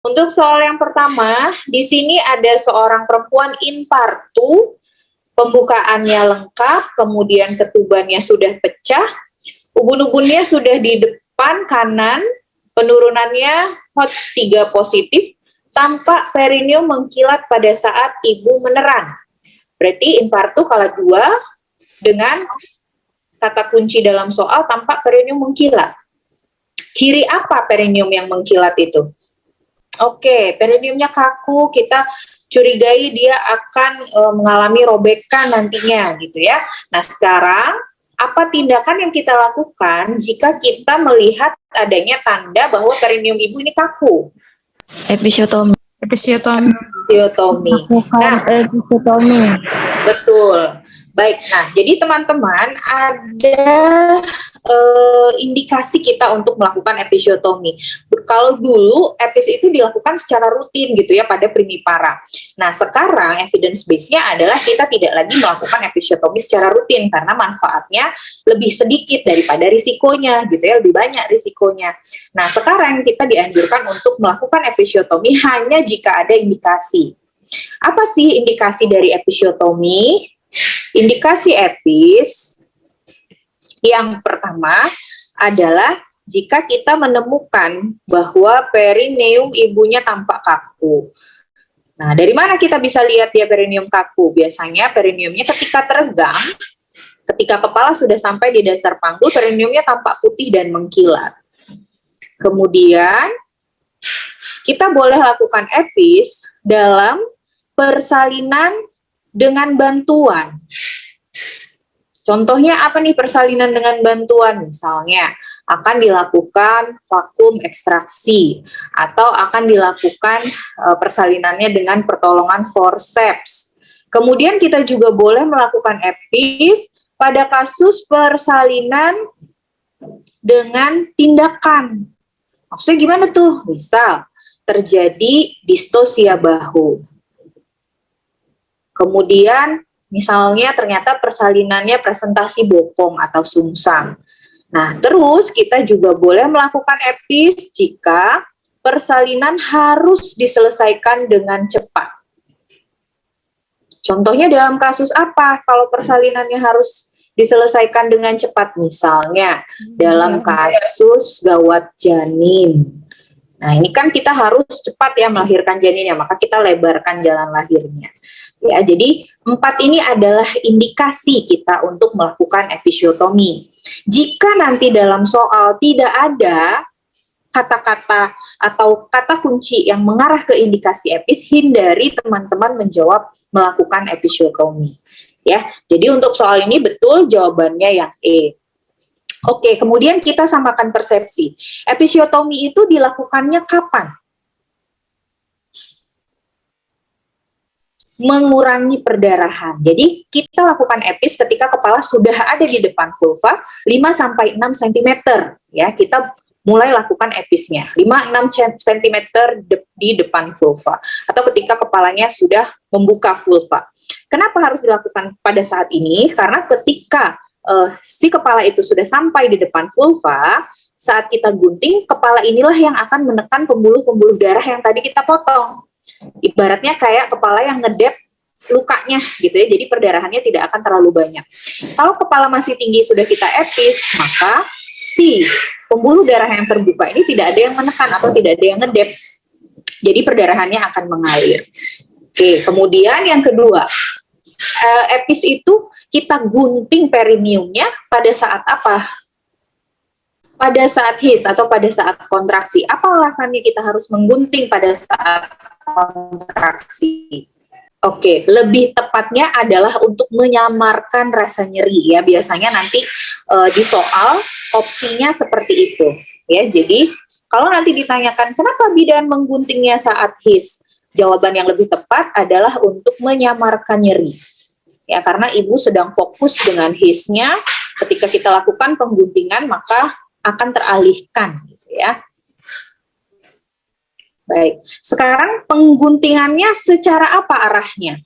Untuk soal yang pertama, di sini ada seorang perempuan infartu, pembukaannya lengkap, kemudian ketubannya sudah pecah, ubun-ubunnya sudah di depan kanan, penurunannya HOTS 3 positif, tampak perineum mengkilat pada saat ibu meneran. Berarti infartu skala 2 dengan kata kunci dalam soal tampak perineum mengkilat. Ciri apa perineum yang mengkilat itu? Oke, perineumnya kaku, kita curigai dia akan mengalami robekan nantinya gitu ya. Nah sekarang, apa tindakan yang kita lakukan jika kita melihat adanya tanda bahwa perineum ibu ini kaku? Episiotomi. Episiotomi. Nah, Episiotomi. Betul. Baik, nah jadi teman-teman ada indikasi kita untuk melakukan episiotomi. Kalau dulu epis itu dilakukan secara rutin gitu ya pada primipara. Nah sekarang evidence base-nya adalah kita tidak lagi melakukan episiotomi secara rutin karena manfaatnya lebih sedikit daripada risikonya gitu ya, lebih banyak risikonya. Nah sekarang kita dianjurkan untuk melakukan episiotomi hanya jika ada indikasi. Apa sih indikasi dari episiotomi? Indikasi epis yang pertama adalah jika kita menemukan bahwa perineum ibunya tampak kaku. Nah, dari mana kita bisa lihat dia perineum kaku? Biasanya perineumnya ketika teregang, ketika kepala sudah sampai di dasar panggul, perineumnya tampak putih dan mengkilat. Kemudian, kita boleh lakukan epis dalam persalinan dengan bantuan. Contohnya apa nih persalinan dengan bantuan? Misalnya akan dilakukan vakum ekstraksi atau akan dilakukan persalinannya dengan pertolongan forceps. Kemudian kita juga boleh melakukan epis pada kasus persalinan dengan tindakan. Maksudnya gimana tuh? Misal terjadi distosia bahu. Kemudian misalnya ternyata persalinannya presentasi bokong atau sungsang. Nah, terus kita juga boleh melakukan epis jika persalinan harus diselesaikan dengan cepat. Contohnya dalam kasus apa kalau persalinannya harus diselesaikan dengan cepat? Misalnya dalam kasus gawat janin. Nah, ini kan kita harus cepat ya melahirkan janinnya, maka kita lebarkan jalan lahirnya. Ya, jadi 4 ini adalah indikasi kita untuk melakukan episiotomi. Jika nanti dalam soal tidak ada kata-kata atau kata kunci yang mengarah ke indikasi epis, hindari teman-teman menjawab melakukan episiotomi. Ya, jadi untuk soal ini betul jawabannya yang E. Oke, kemudian kita samakan persepsi. Episiotomi itu dilakukannya kapan? Mengurangi perdarahan. Jadi kita lakukan epis ketika kepala sudah ada di depan vulva 5-6 cm ya. Kita mulai lakukan episnya 5-6 cm di depan vulva atau ketika kepalanya sudah membuka vulva. Kenapa harus dilakukan pada saat ini? Karena ketika si kepala itu sudah sampai di depan vulva, saat kita gunting, kepala inilah yang akan menekan pembuluh-pembuluh darah yang tadi kita potong. Ibaratnya kayak kepala yang ngedep lukanya gitu ya, jadi perdarahannya tidak akan terlalu banyak. Kalau kepala masih tinggi sudah kita epis, maka si pembuluh darah yang terbuka ini tidak ada yang menekan atau tidak ada yang ngedep, jadi perdarahannya akan mengalir. Oke, kemudian yang kedua, epis itu kita gunting perineumnya pada saat apa? Pada saat his atau pada saat kontraksi. Apa alasannya kita harus menggunting pada saat kontraksi? Oke, lebih tepatnya adalah untuk menyamarkan rasa nyeri ya. Biasanya nanti di soal opsinya seperti itu ya. Jadi kalau nanti ditanyakan kenapa bidan mengguntingnya saat his, jawaban yang lebih tepat adalah untuk menyamarkan nyeri. Ya, karena ibu sedang fokus dengan hisnya, ketika kita lakukan pengguntingan maka akan teralihkan gitu ya. Baik, sekarang pengguntingannya secara apa arahnya?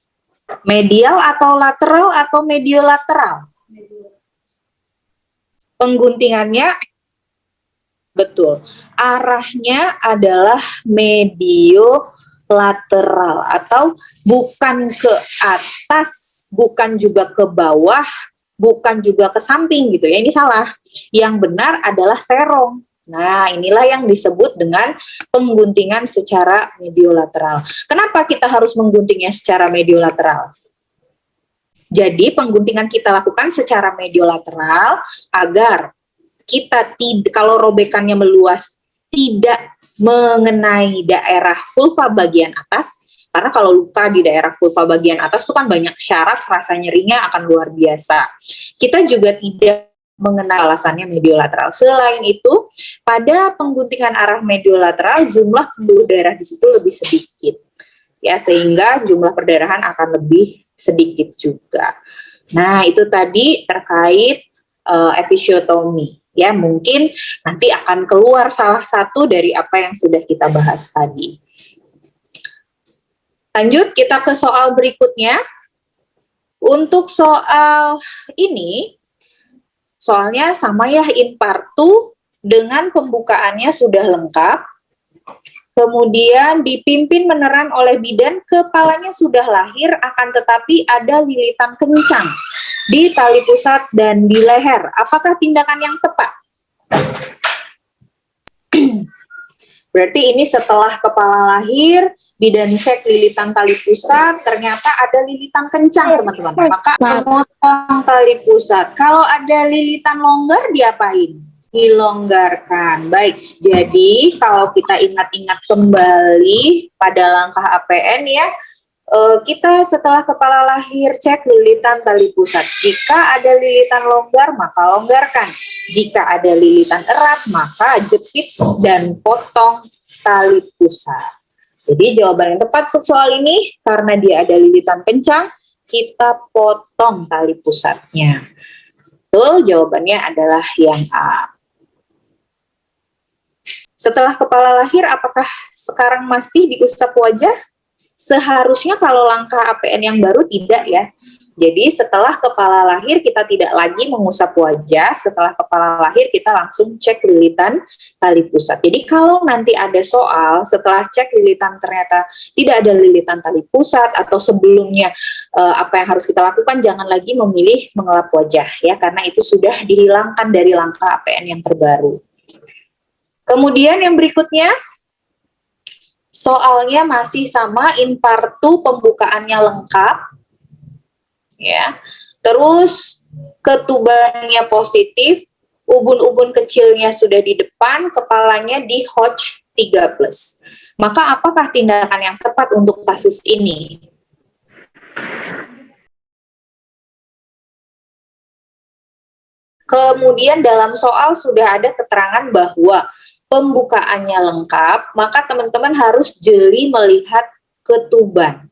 Medial atau lateral atau mediolateral? Pengguntingannya Betul. Arahnya adalah mediolateral atau bukan ke atas, bukan juga ke bawah, bukan juga ke samping gitu ya. Ini salah. Yang benar adalah serong. Nah, inilah yang disebut dengan pengguntingan secara mediolateral. Kenapa kita harus mengguntingnya secara mediolateral? Jadi, pengguntingan kita lakukan secara mediolateral agar kita kalau robekannya meluas tidak mengenai daerah vulva bagian atas, karena kalau luka di daerah vulva bagian atas itu kan banyak syaraf, rasa nyerinya akan luar biasa. Kita juga tidak mengenal alasannya mediolateral. Selain itu, pada pengguntingan arah mediolateral jumlah pembuluh darah di situ lebih sedikit, ya, sehingga jumlah perdarahan akan lebih sedikit juga. Nah, itu tadi terkait episiotomi. Ya, mungkin nanti akan keluar salah satu dari apa yang sudah kita bahas tadi. Lanjut, kita ke soal berikutnya. Untuk soal ini, soalnya sama ya, in part 2 dengan pembukaannya sudah lengkap. Kemudian dipimpin meneran oleh bidan, kepalanya sudah lahir, akan tetapi ada lilitan kencang di tali pusat dan di leher. Apakah tindakan yang tepat? Berarti ini setelah kepala lahir, bidan cek lilitan tali pusat, ternyata ada lilitan kencang, teman-teman. Maka memotong tali pusat. Kalau ada lilitan longgar, diapain? Dilonggarkan. Baik, jadi kalau kita ingat-ingat kembali pada langkah APN ya, kita setelah kepala lahir cek lilitan tali pusat. Jika ada lilitan longgar, maka longgarkan. Jika ada lilitan erat, maka jepit dan potong tali pusat. Jadi jawaban yang tepat untuk soal ini, karena dia ada lilitan kencang, kita potong tali pusatnya. Betul, jawabannya adalah yang A. Setelah kepala lahir, apakah sekarang masih diusap wajah? Seharusnya kalau langkah APN yang baru tidak ya. Jadi setelah kepala lahir kita tidak lagi mengusap wajah, setelah kepala lahir kita langsung cek lilitan tali pusat. Jadi kalau nanti ada soal setelah cek lilitan ternyata tidak ada lilitan tali pusat atau sebelumnya apa yang harus kita lakukan, jangan lagi memilih mengelap wajah ya, karena itu sudah dihilangkan dari langkah APN yang terbaru. Kemudian yang berikutnya, soalnya masih sama, in part 2 pembukaannya lengkap, ya. Terus ketubannya positif, ubun-ubun kecilnya sudah di depan, kepalanya di Hodge 3+. Maka apakah tindakan yang tepat untuk kasus ini? Kemudian dalam soal sudah ada keterangan bahwa pembukaannya lengkap, maka teman-teman harus jeli melihat ketuban.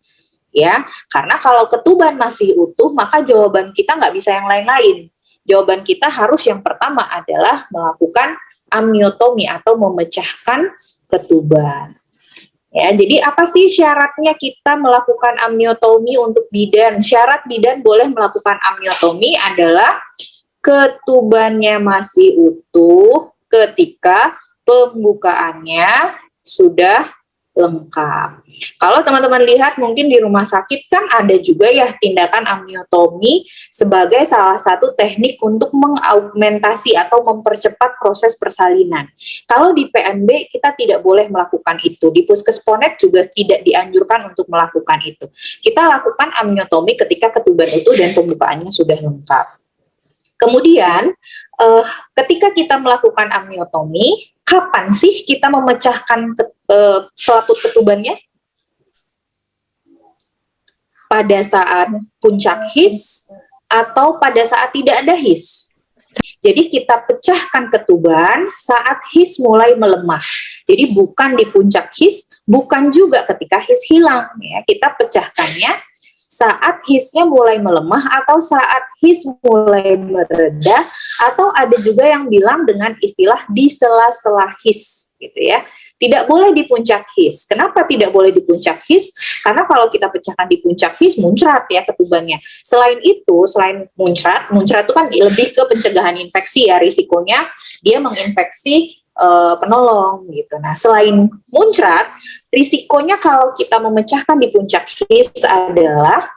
Ya, karena kalau ketuban masih utuh, maka jawaban kita nggak bisa yang lain-lain. Jawaban kita harus yang pertama adalah melakukan amniotomi atau memecahkan ketuban. Ya, jadi apa sih syaratnya kita melakukan amniotomi untuk bidan? Syarat bidan boleh melakukan amniotomi adalah ketubannya masih utuh ketika pembukaannya sudah lengkap. Kalau teman-teman lihat mungkin di rumah sakit kan ada juga ya tindakan amniotomi sebagai salah satu teknik untuk mengaugmentasi atau mempercepat proses persalinan. Kalau di PMB kita tidak boleh melakukan itu. Di Puskesponet juga tidak dianjurkan untuk melakukan itu. Kita lakukan amniotomi ketika ketuban utuh dan pembukaannya sudah lengkap. Kemudian ketika kita melakukan amniotomi, kapan sih kita memecahkan selaput ketubannya? Pada saat puncak his atau pada saat tidak ada his? Jadi kita pecahkan ketuban saat his mulai melemah. Jadi bukan di puncak his, bukan juga ketika his hilang. Ya, kita pecahkannya saat hisnya mulai melemah atau saat his mulai mereda, atau ada juga yang bilang dengan istilah di sela-sela his, gitu ya. Tidak boleh di puncak his. Kenapa tidak boleh di puncak his? Karena kalau kita pecahkan di puncak his, muncrat ya ketubannya. Selain itu, selain muncrat itu kan lebih ke pencegahan infeksi ya, risikonya dia menginfeksi penolong gitu. Nah, selain muncrat, risikonya kalau kita memecahkan di puncak his adalah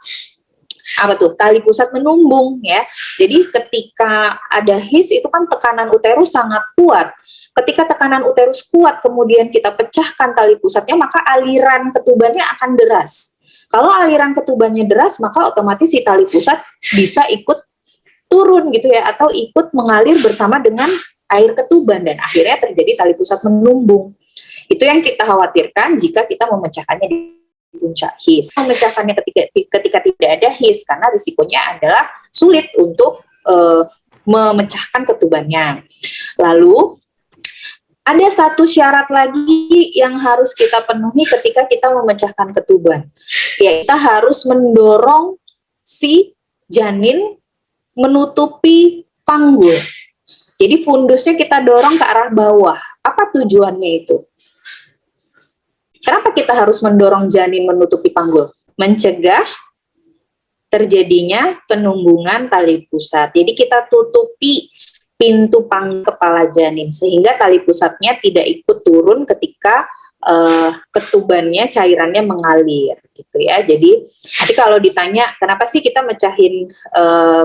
apa tuh? Tali pusat menumbung ya. Jadi ketika ada his itu kan tekanan uterus sangat kuat. Ketika tekanan uterus kuat kemudian kita pecahkan tali pusatnya, maka aliran ketubannya akan deras. Kalau aliran ketubannya deras, maka otomatis si tali pusat bisa ikut turun gitu ya, atau ikut mengalir bersama dengan air ketuban dan akhirnya terjadi tali pusat menumbung. Itu yang kita khawatirkan jika kita memecahkannya di puncak his. Memecahkannya ketika tidak ada his karena risikonya adalah sulit untuk memecahkan ketubannya. Lalu ada satu syarat lagi yang harus kita penuhi ketika kita memecahkan ketuban. Ya, kita harus mendorong si janin menutupi panggul. Jadi fundusnya kita dorong ke arah bawah. Apa tujuannya itu? Kenapa kita harus mendorong janin menutupi panggul? Mencegah terjadinya penumbungan tali pusat. Jadi kita tutupi pintu kepala janin sehingga tali pusatnya tidak ikut turun ketika ketubannya, cairannya mengalir gitu ya. Jadi nanti kalau ditanya kenapa sih kita mecahin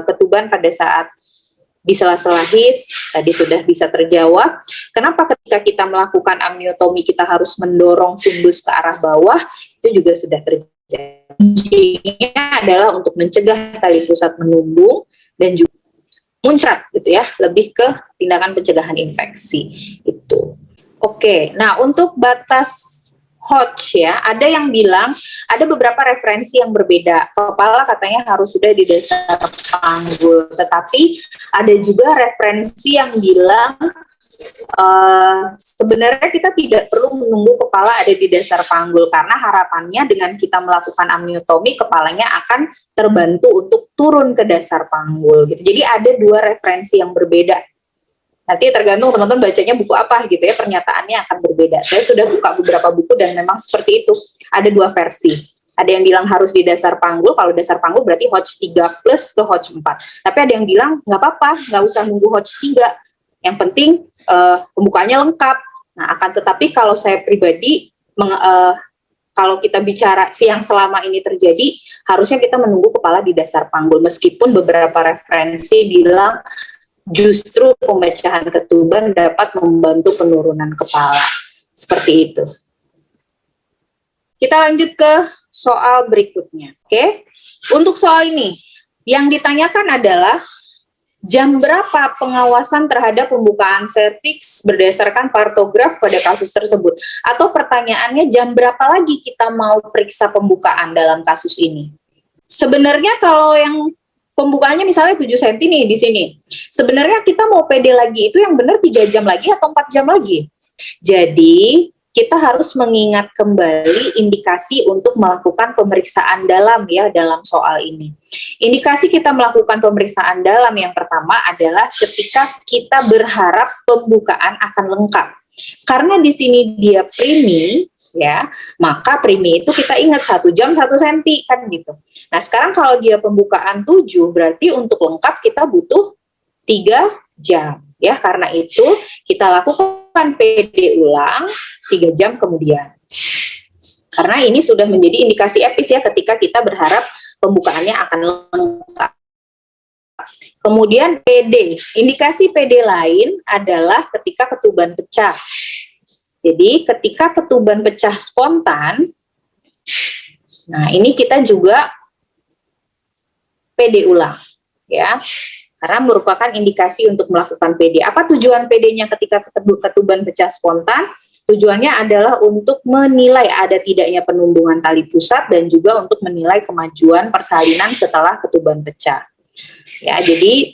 ketuban pada saat di sela-sela his, tadi sudah bisa terjawab. Kenapa ketika kita melakukan amniotomi kita harus mendorong fundus ke arah bawah, itu juga sudah terjadi. Kuncinya adalah untuk mencegah tali pusat menumbung dan juga muncrat gitu ya, lebih ke tindakan pencegahan infeksi itu. Oke, nah untuk batas Hodge ya, ada yang bilang ada beberapa referensi yang berbeda. Kepala katanya harus sudah di dasar panggul, tetapi ada juga referensi yang bilang sebenarnya kita tidak perlu menunggu kepala ada di dasar panggul karena harapannya dengan kita melakukan amniotomi kepalanya akan terbantu untuk turun ke dasar panggul gitu. Jadi ada dua referensi yang berbeda. Nanti tergantung teman-teman bacanya buku apa gitu ya, pernyataannya akan berbeda. Saya sudah buka beberapa buku dan memang seperti itu. Ada dua versi. Ada yang bilang harus di dasar panggul, kalau dasar panggul berarti Hodge 3 plus ke Hodge 4. Tapi ada yang bilang nggak apa-apa, nggak usah nunggu Hodge 3. Yang penting pembukaannya lengkap. Nah, akan tetapi kalau saya pribadi, kalau kita bicara yang selama ini terjadi, harusnya kita menunggu kepala di dasar panggul. Meskipun beberapa referensi bilang justru pemecahan ketuban dapat membantu penurunan kepala. Seperti itu. Kita lanjut ke soal berikutnya. Oke? Untuk soal ini, yang ditanyakan adalah jam berapa pengawasan terhadap pembukaan serviks berdasarkan partograf pada kasus tersebut? Atau pertanyaannya jam berapa lagi kita mau periksa pembukaan dalam kasus ini? Sebenarnya kalau yang pembukaannya misalnya 7 cm nih di sini, sebenarnya kita mau PD lagi itu yang benar 3 jam lagi atau 4 jam lagi? Jadi kita harus mengingat kembali indikasi untuk melakukan pemeriksaan dalam ya dalam soal ini. Indikasi kita melakukan pemeriksaan dalam yang pertama adalah ketika kita berharap pembukaan akan lengkap. Karena di sini dia preemie ya, maka preemie itu kita ingat 1 jam 1 senti kan gitu. Nah, sekarang kalau dia pembukaan 7 berarti untuk lengkap kita butuh 3 jam. Ya, karena itu kita lakukan PD ulang 3 jam kemudian. Karena ini sudah menjadi indikasi epis ya ketika kita berharap pembukaannya akan lengkap. Kemudian PD, indikasi PD lain adalah ketika ketuban pecah. Jadi ketika ketuban pecah spontan, nah ini kita juga PD ulang ya. Karena merupakan indikasi untuk melakukan PD. Apa tujuan PD-nya ketika ketuban pecah spontan? Tujuannya adalah untuk menilai ada tidaknya penumbungan tali pusat dan juga untuk menilai kemajuan persalinan setelah ketuban pecah. Ya, jadi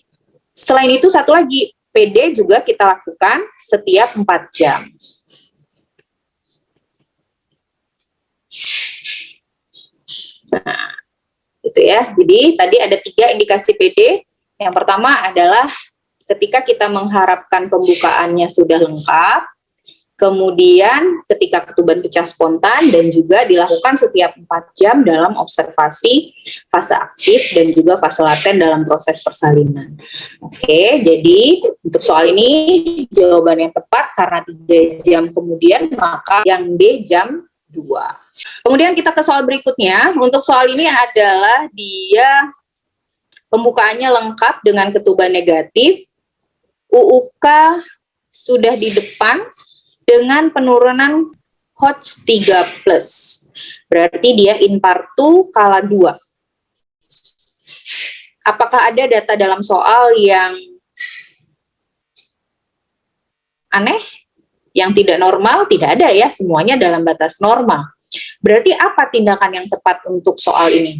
selain itu satu lagi, PD juga kita lakukan setiap 4 jam. Nah, itu ya. Jadi tadi ada 3 indikasi PD. Yang pertama adalah ketika kita mengharapkan pembukaannya sudah lengkap. Kemudian ketika ketuban pecah spontan dan juga dilakukan setiap 4 jam dalam observasi fase aktif dan juga fase laten dalam proses persalinan. Oke, jadi untuk soal ini jawaban yang tepat karena 3 jam kemudian, maka yang D jam 2. Kemudian kita ke soal berikutnya. Untuk soal ini adalah dia pembukaannya lengkap dengan ketuban negatif, UUK sudah di depan dengan penurunan Hodge 3+. Berarti dia inpartu kala 2. Apakah ada data dalam soal yang aneh? Yang tidak normal? Tidak ada ya, semuanya dalam batas normal. Berarti apa tindakan yang tepat untuk soal ini?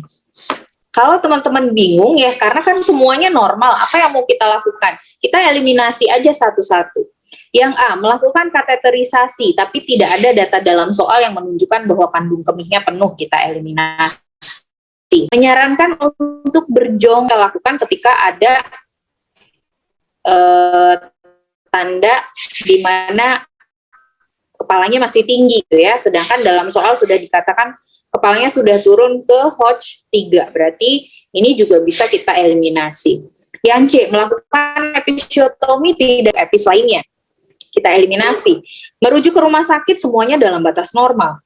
Kalau teman-teman bingung ya, karena kan semuanya normal, apa yang mau kita lakukan? Kita eliminasi aja satu-satu. Yang A, melakukan kateterisasi, tapi tidak ada data dalam soal yang menunjukkan bahwa kandung kemihnya penuh, kita eliminasi. Menyarankan untuk berjong lakukan ketika ada tanda di mana kepalanya masih tinggi, gitu ya. Sedangkan dalam soal sudah dikatakan kepalanya sudah turun ke Hodge 3, berarti ini juga bisa kita eliminasi. Yang C, melakukan episiotomi tidak epis lainnya, kita eliminasi. Merujuk ke rumah sakit semuanya dalam batas normal.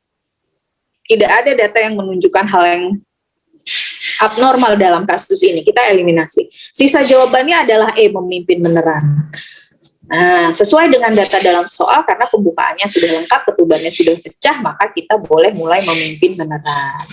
Tidak ada data yang menunjukkan hal yang abnormal dalam kasus ini, kita eliminasi. Sisa jawabannya adalah E, memimpin beneran. Nah, sesuai dengan data dalam soal, karena pembukaannya sudah lengkap, ketubannya sudah pecah, maka kita boleh mulai memimpin beneran.